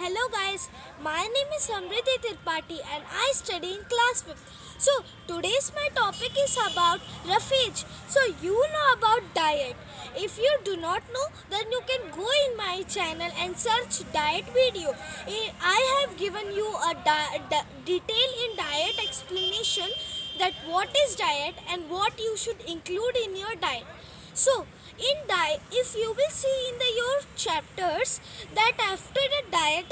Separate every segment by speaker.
Speaker 1: Hello guys, my name is Samriddhi Tripathi and I study in class 5th. So today's my topic is about roughage. So you know about diet. If you do not know, then you can go in my channel and search diet video. I have given you a detail in diet explanation that what is diet and what you should include in your diet. So in diet, if you will see in your chapters that after the diet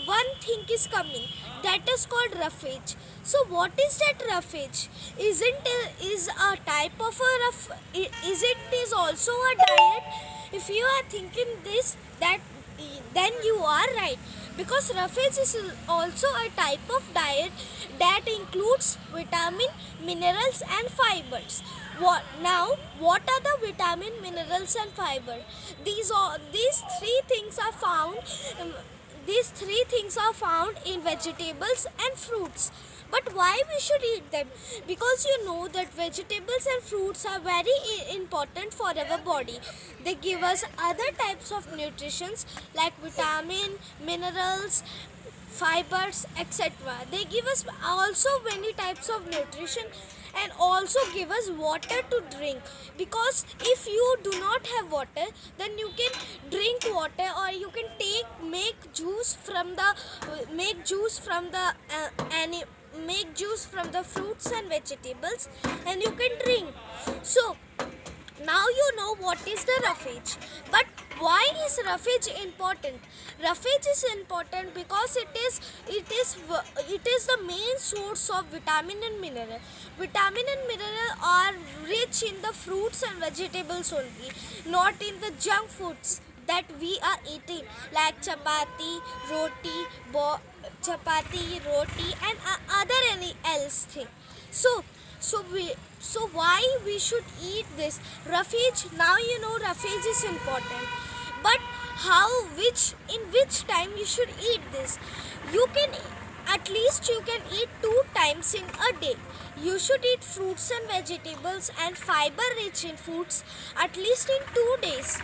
Speaker 1: one thing is coming, that is called roughage. So what is that roughage? Is a type of a rough, is it is also a diet? If you are thinking this, that then you are right, because roughage is also a type of diet that includes vitamin, minerals and fibers. What are the vitamin, minerals and fiber? These three things are found. These three things are found in vegetables and fruits. But why we should eat them? Because you know that vegetables and fruits are very important for our body. They give us other types of nutritions like vitamin, minerals, fibers, etc. They give us also many types of nutrition and also give us water to drink, because if you do not have water, then you can drink water, or you can make juice from the make juice from the fruits and vegetables, and you can drink. So now you know what is the roughage. But why is roughage important? Roughage is important because it is the main source of vitamin and mineral. Vitamin and mineral are rich in the fruits and vegetables only, not in the junk foods that we are eating like chapati, roti and other any else thing. So why we should eat this roughage? Now you know roughage is important. But in which time you should eat this? You can at least you can eat 2 times in a day. You should eat fruits and vegetables and fiber rich in foods at least in 2 days.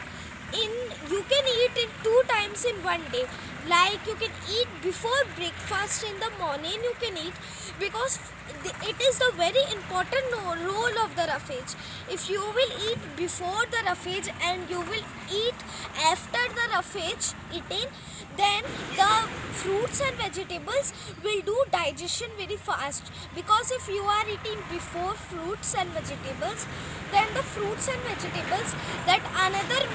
Speaker 1: You can eat it 2 times in one day. Like you can eat before breakfast in the morning, you can eat, because it is the very important role of the roughage. If you will eat before the roughage and you will eat after the roughage eating, then the fruits and vegetables will do digestion very fast. Because if you are eating before fruits and vegetables, then the fruits and vegetables, that another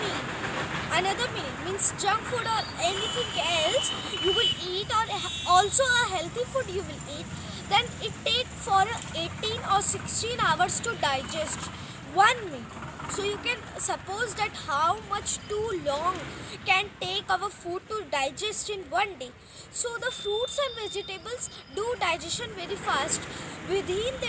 Speaker 1: meal means junk food or anything else you will eat, or also a healthy food you will eat, then it take for 18 or 16 hours to digest one meal. So you can suppose that how much too long can take our food to digest in one day. So the fruits and vegetables do digestion very fast. I think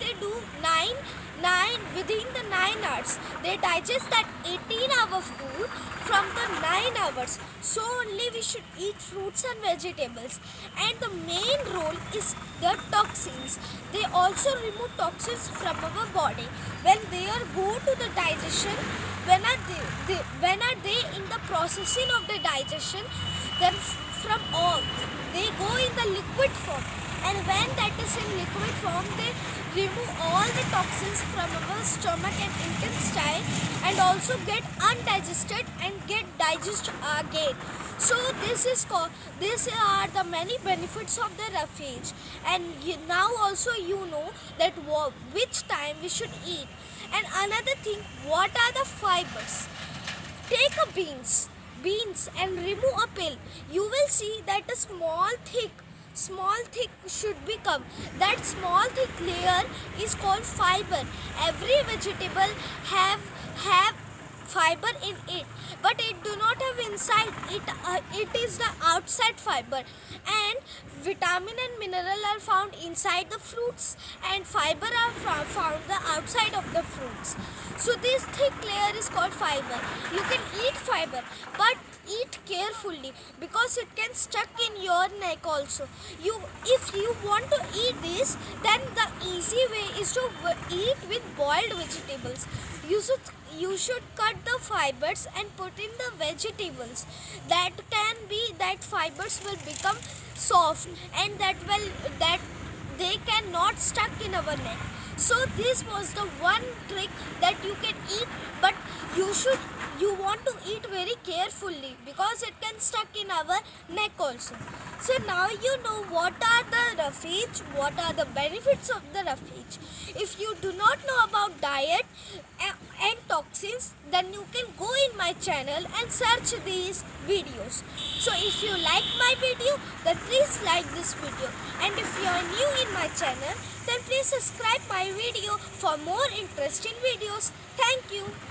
Speaker 1: they do 9 within the 9 hours. They digest that 18-hour food from the 9 hours. So only we should eat fruits and vegetables. And the main role is the toxins. They also remove toxins from our body. When they are go to the digestion, when are they in the processing of the digestion, then from all they go in the liquid form, and when that is in liquid form, they remove all the toxins from our stomach and intestine, and also get undigested and get digested again. So these are the many benefits of the roughage. And now also you know that which time we should eat. And another thing, what are the fibers? Take a beans and remove a peel. You will see that a small thick should become. That small thick layer is called fiber. Every vegetable have fiber in it, but it do not have inside it. It is the outside fiber, and vitamin and mineral are found inside the fruits, and fiber are found the outside of the fruits. So this thick layer is called fiber. You can eat fiber, but eat carefully, because it can stuck in your neck also. If you want to eat this, then the easy way is to eat with boiled vegetables. you should cut the fibers and put in the vegetables. That fibers will become soft, and that they cannot stuck in our neck. So this was the one trick that you can eat, but you want to eat very carefully because it can stuck in our neck also. So now you know what are the roughage, what are the benefits of the roughage. If you do not know about diet and toxins, then you can go in my channel and search these videos. So if you like my video, then please like this video, and if you are new in my channel, then please subscribe my video for more interesting videos. Thank you.